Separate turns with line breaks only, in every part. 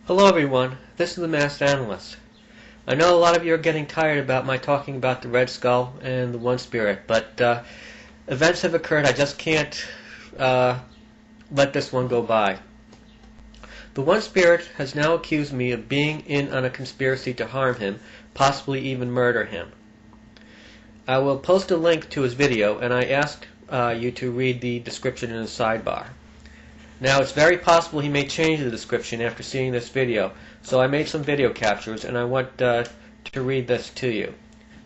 Hello everyone, this is the Masked Analyst. I know a lot of you are getting tired about my talking about the Red Skull and the One Spirit, but events have occurred. I just can't let this one go by. The One Spirit has now accused me of being in on a conspiracy to harm him, possibly even murder him. I will post a link to his video, and I ask you to read the description in the sidebar. Now, it's very possible he may change the description after seeing this video, so I made some video captures, and I want to read this to you.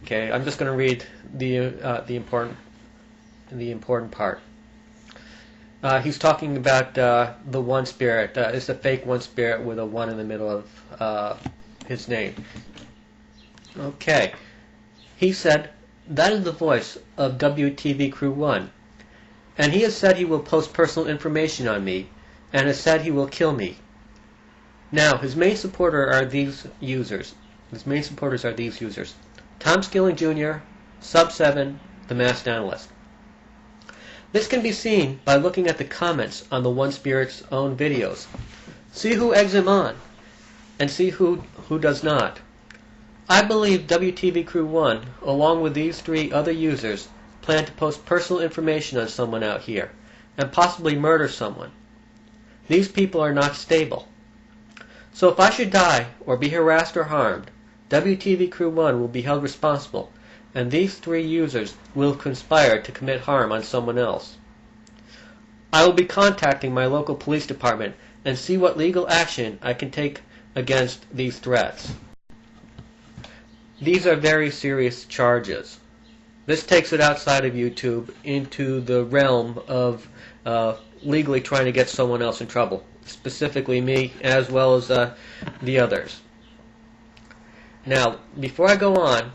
Okay, I'm just going to read the important part. He's talking about the One Spirit. It's a fake One Spirit with a 1 in the middle of his name. Okay, he said, "That is the voice of wtvcrew1. And he has said he will post personal information on me, and has said he will kill me." Now, his main supporters are these users. Tom Skilling Jr., Sub7, The Masked Analyst. This can be seen by looking at the comments on the One Spirit's own videos. See who eggs him on, and see who does not. I believe wtvcrew1, along with these 3 other users, plan to post personal information on someone out here, and possibly murder someone. These people are not stable. So if I should die, or be harassed or harmed, wtvcrew1 will be held responsible, and these 3 users will conspire to commit harm on someone else. I will be contacting my local police department and see what legal action I can take against these threats. These are very serious charges. This takes it outside of YouTube into the realm of legally trying to get someone else in trouble, specifically me as well as the others. Now, before I go on,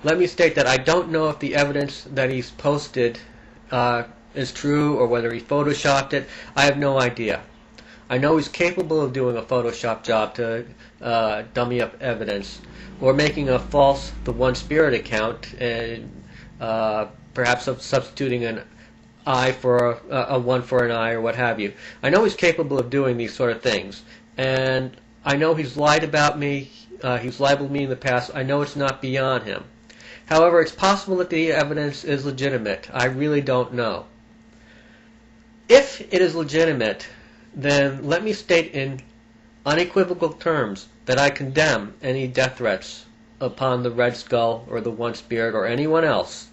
let me state that I don't know if the evidence that he's posted is true or whether he photoshopped it. I have no idea. I know he's capable of doing a Photoshop job to dummy up evidence, or making a false The One Spirit account and perhaps substituting an I for a 1 for an I or what have you. I know he's capable of doing these sort of things, and I know he's lied about me, he's libeled me in the past. I know it's not beyond him. However, it's possible that the evidence is legitimate. I really don't know. If it is legitimate, then let me state in unequivocal terms that I condemn any death threats upon the Red Skull or the One Spirit or anyone else.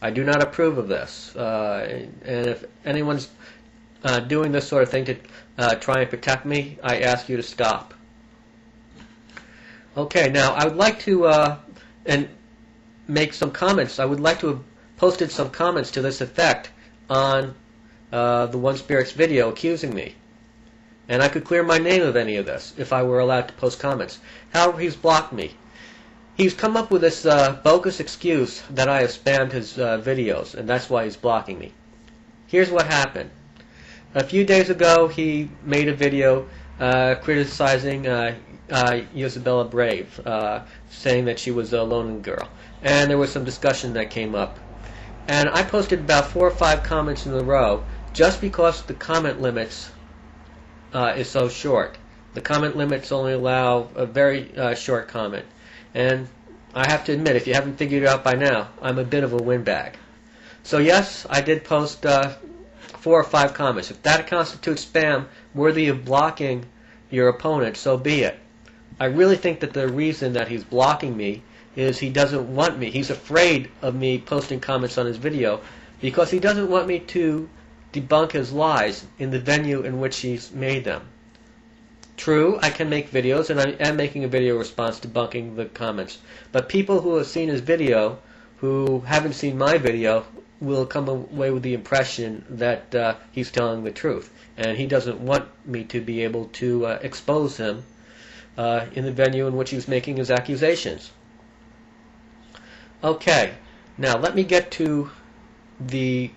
I do not approve of this, and if anyone's doing this sort of thing to try and protect me, I ask you to stop. Okay, now I would like to make some comments. I would like to have posted some comments to this effect on the One Spirit's video accusing me. And I could clear my name of any of this if I were allowed to post comments. However, he's blocked me. He's come up with this bogus excuse that I have spammed his videos, and that's why he's blocking me. Here's what happened. A few days ago, he made a video criticizing Isabella Brave, saying that she was a lonely girl. And there was some discussion that came up. And I posted about 4 or 5 comments in a row just because the comment limits is so short. The comment limits only allow a very short comment. And I have to admit, if you haven't figured it out by now, I'm a bit of a windbag. So yes, I did post 4 or 5 comments. If that constitutes spam worthy of blocking your opponent, so be it. I really think that the reason that he's blocking me is he doesn't want me. He's afraid of me posting comments on his video because he doesn't want me to debunk his lies in the venue in which he's made them. True, I can make videos, and I am making a video response debunking the comments. But people who have seen his video, who haven't seen my video, will come away with the impression that he's telling the truth. And he doesn't want me to be able to expose him in the venue in which he's making his accusations. Okay, now let me get to the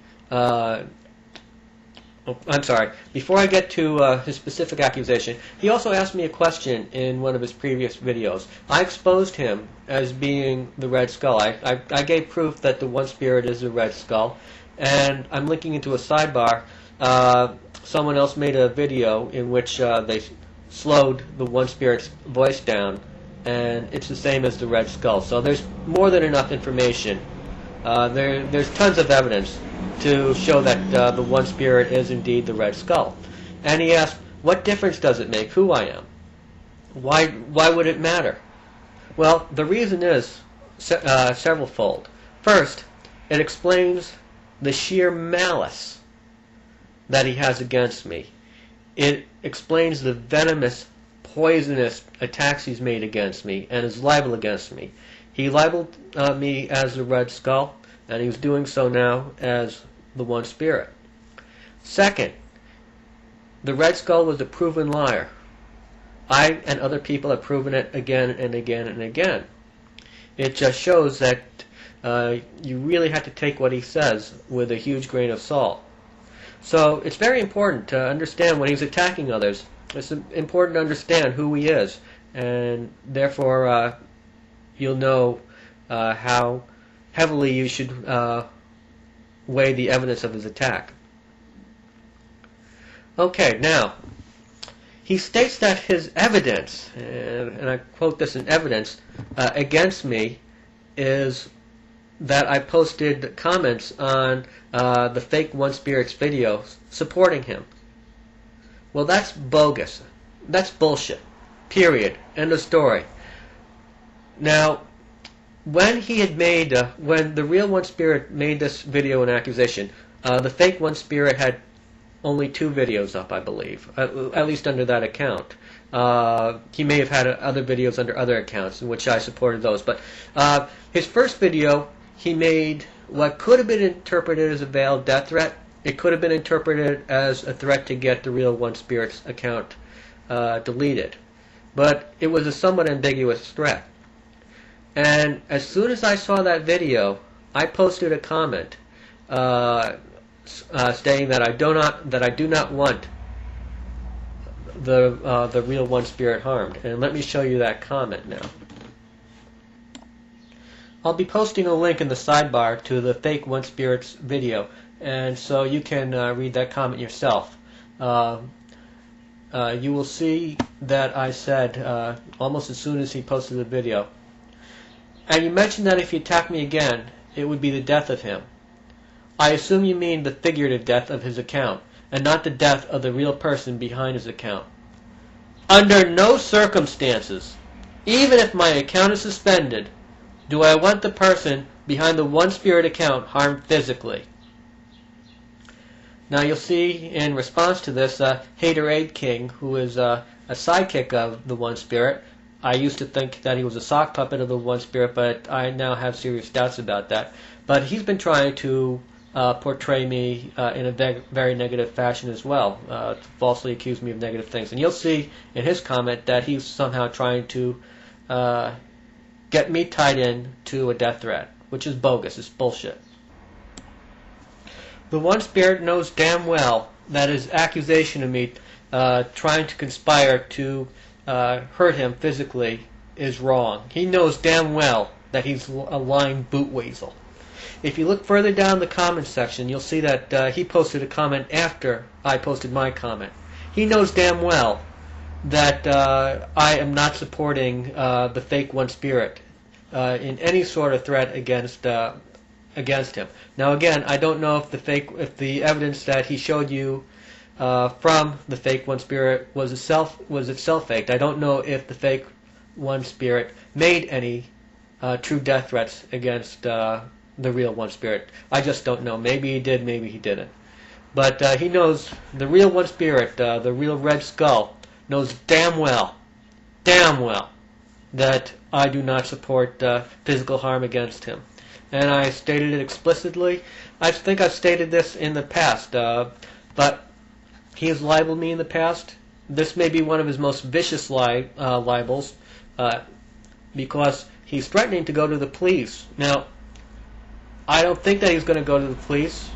I'm sorry. Before I get to his specific accusation, he also asked me a question in one of his previous videos. I exposed him as being the Red Skull. I gave proof that the One Spirit is the Red Skull, and I'm linking into a sidebar. Someone else made a video in which they slowed the One Spirit's voice down, and it's the same as the Red Skull. So there's more than enough information. There's tons of evidence to show that the One Spirit is indeed the Red Skull. And he asked, what difference does it make who I am? Why would it matter? Well, the reason is severalfold. First, it explains the sheer malice that he has against me. It explains the venomous, poisonous attacks he's made against me and his libel against me. He libeled me as the Red Skull, and he's doing so now as the One Spirit. Second, the Red Skull was a proven liar. I and other people have proven it again and again and again. It just shows that you really have to take what he says with a huge grain of salt. So it's very important to understand when he's attacking others. It's important to understand who he is, and therefore you'll know how heavily you should weigh the evidence of his attack. Okay, now, he states that his evidence, and I quote this in evidence, against me is that I posted comments on the fake One Spirit's video supporting him. Well, that's bogus. That's bullshit. Period. End of story. Now, when he had made, when the real One Spirit made this video an accusation, the fake One Spirit had only 2 videos up, I believe, at least under that account. He may have had other videos under other accounts in which I supported those. But his first video, he made what could have been interpreted as a veiled death threat. It could have been interpreted as a threat to get the real One Spirit's account deleted. But it was a somewhat ambiguous threat. And as soon as I saw that video, I posted a comment stating that I do not want the real One Spirit harmed. And let me show you that comment now. I'll be posting a link in the sidebar to the fake One Spirit's video, and so you can read that comment yourself. You will see that I said almost as soon as he posted the video, and you mentioned that if he attacked me again, it would be the death of him. I assume you mean the figurative death of his account, and not the death of the real person behind his account. Under no circumstances, even if my account is suspended, do I want the person behind the One Spirit account harmed physically. Now you'll see in response to this, Hater Aid King, who is a sidekick of the One Spirit. I used to think that he was a sock puppet of the One Spirit, but I now have serious doubts about that. But he's been trying to portray me in a very negative fashion as well, to falsely accuse me of negative things. And you'll see in his comment that he's somehow trying to get me tied in to a death threat, which is bogus. It's bullshit. The One Spirit knows damn well that his accusation of me trying to conspire to hurt him physically is wrong. He knows damn well that he's a lying boot weasel. If you look further down the comments section, you'll see that he posted a comment after I posted my comment. He knows damn well that I am not supporting the fake One Spirit in any sort of threat against him. Now again, I don't know if the evidence that he showed you from the fake One Spirit was itself faked. I don't know if the fake One Spirit made any true death threats against the real One Spirit. I just don't know. Maybe he did, maybe he didn't. But he knows, the real One Spirit, the real Red Skull, knows damn well that I do not support physical harm against him. And I stated it explicitly. I think I've stated this in the past, but he has libeled me in the past. This may be one of his most vicious libels, because he's threatening to go to the police. Now, I don't think that he's going to go to the police.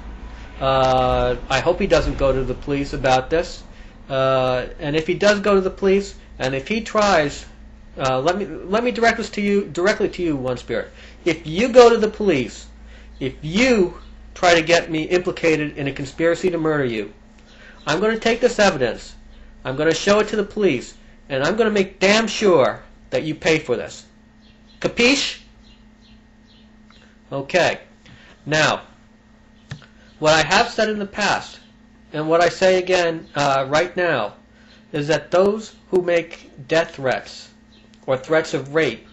I hope he doesn't go to the police about this. And if he does go to the police, and if he tries, let me direct this to you directly to you, One Spirit. If you go to the police, if you try to get me implicated in a conspiracy to murder you, I'm going to take this evidence, I'm going to show it to the police, And I'm going to make damn sure that you pay for this. Capiche? Okay. Now, what I have said in the past, and what I say again right now, is that those who make death threats, or threats of rape,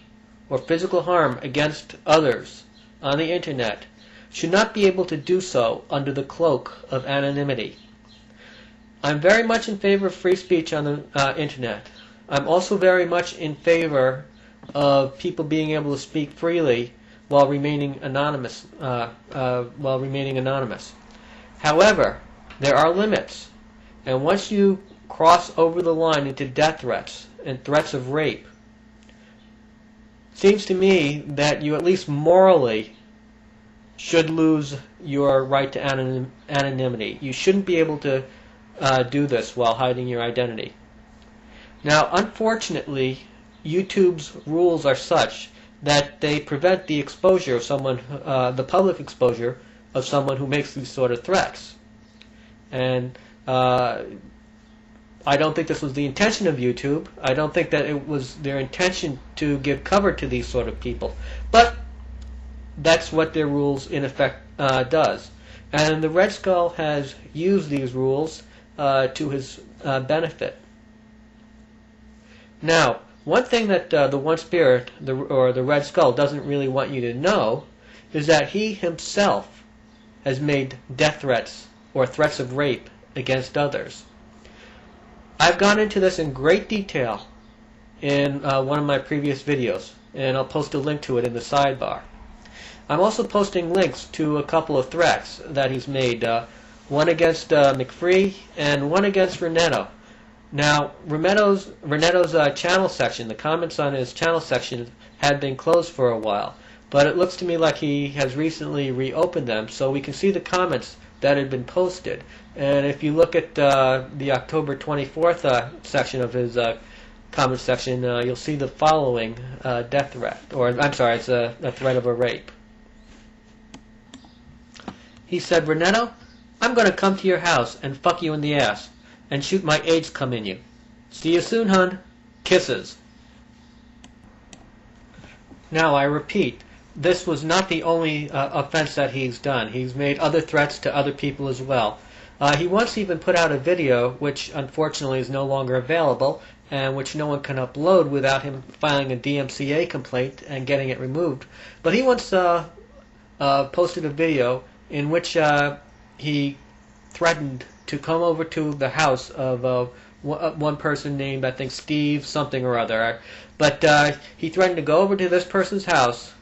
or physical harm against others on the internet should not be able to do so under the cloak of anonymity. I'm very much in favor of free speech on the internet. I'm also very much in favor of people being able to speak freely while remaining anonymous. However, there are limits, and once you cross over the line into death threats and threats of rape, it seems to me that you at least morally should lose your right to anonymity. You shouldn't be able to do this while hiding your identity. Now, unfortunately, YouTube's rules are such that they prevent the exposure of someone, the public exposure of someone who makes these sort of threats. And I don't think this was the intention of YouTube. I don't think that it was their intention to give cover to these sort of people. But that's what their rules in effect does. And the Red Skull has used these rules to his benefit. Now, one thing that the The1spirit, or the Red Skull, doesn't really want you to know is that he himself has made death threats or threats of rape against others. I've gone into this in great detail in one of my previous videos, and I'll post a link to it in the sidebar. I'm also posting links to a couple of threats that he's made, one against McFree and one against Renetto. Now, Renetto's channel section, the comments on his channel section had been closed for a while, but it looks to me like he has recently reopened them, so we can see the comments that had been posted. And if you look at the October 24th section of his comment section, you'll see the following death threat, or I'm sorry, it's a threat of a rape. He said, "Renetto, I'm going to come to your house and fuck you in the ass and shoot my AIDS cum in you. See you soon, hun. Kisses." Now, I repeat, this was not the only offense that he's done. He's made other threats to other people as well. He once even put out a video, which unfortunately is no longer available, and which no one can upload without him filing a DMCA complaint and getting it removed. But he once posted a video in which he threatened to come over to the house of one person named, I think, Steve something or other. But he threatened to go over to this person's house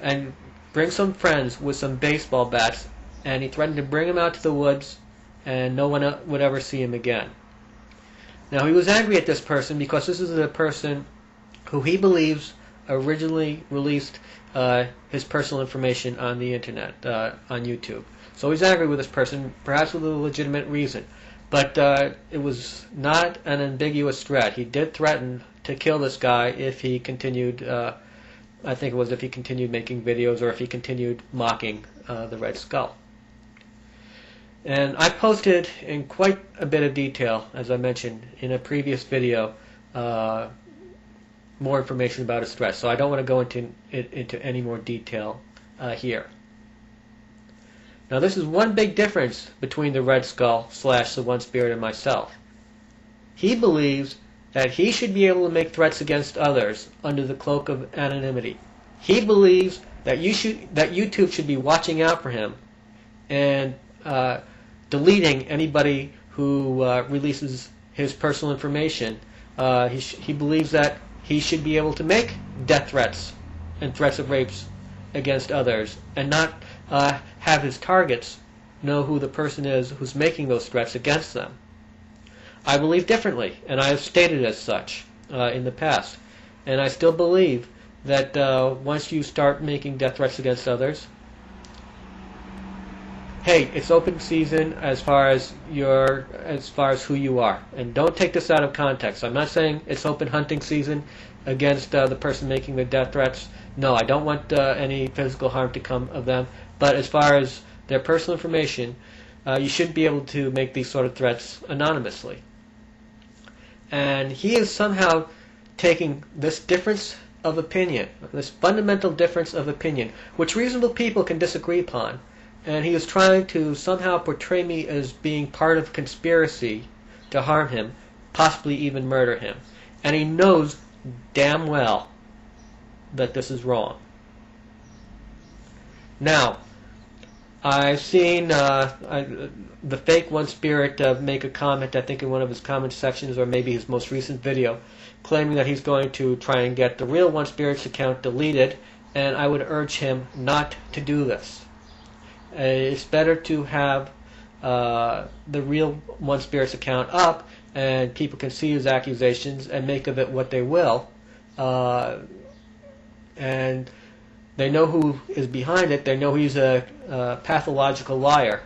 and bring some friends with some baseball bats, and he threatened to bring him out to the woods, and no one would ever see him again. Now, he was angry at this person because this is a person who he believes originally released his personal information on the internet, on YouTube. So he's angry with this person, perhaps with a legitimate reason. But it was not an ambiguous threat. He did threaten to kill this guy if he continued, I think it was if he continued making videos or if he continued mocking the Red Skull. And I posted in quite a bit of detail, as I mentioned in a previous video, more information about his threats. So I don't want to go into any more detail here. Now, this is one big difference between the Red Skull / The1spirit and myself. He believes that he should be able to make threats against others under the cloak of anonymity. He believes that YouTube should be watching out for him and deleting anybody who releases his personal information. He believes that he should be able to make death threats and threats of rapes against others and not have his targets know who the person is who's making those threats against them. I believe differently, and I have stated as such in the past. And I still believe that once you start making death threats against others, hey, it's open season as far as who you are. And don't take this out of context. I'm not saying it's open hunting season against the person making the death threats. No, I don't want any physical harm to come of them. But as far as their personal information, you should be able to make these sort of threats anonymously. And he is somehow taking this difference of opinion, this fundamental difference of opinion, which reasonable people can disagree upon, and he is trying to somehow portray me as being part of a conspiracy to harm him, possibly even murder him. And he knows damn well that this is wrong. Now, I've seen the fake One-Spirit make a comment, I think in one of his comment sections, or maybe his most recent video, claiming that he's going to try and get the real One-Spirit's account deleted, and I would urge him not to do this. It's better to have the real One-Spirit's account up, and people can see his accusations and make of it what they will, and they know who is behind it. They know he's a pathological liar.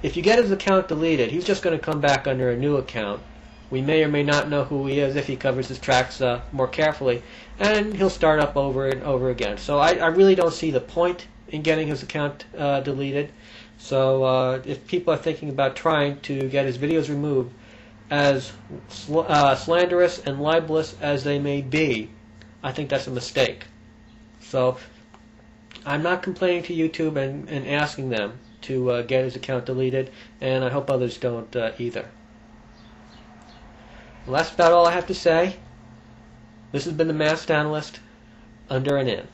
If you get his account deleted, he's just going to come back under a new account. We may or may not know who he is if he covers his tracks more carefully, and he'll start up over and over again. So I really don't see the point in getting his account deleted. So if people are thinking about trying to get his videos removed, as slanderous and libelous as they may be, I think that's a mistake. So I'm not complaining to YouTube and asking them to get his account deleted, and I hope others don't either. Well, that's about all I have to say. This has been the Masked Analyst, under and in.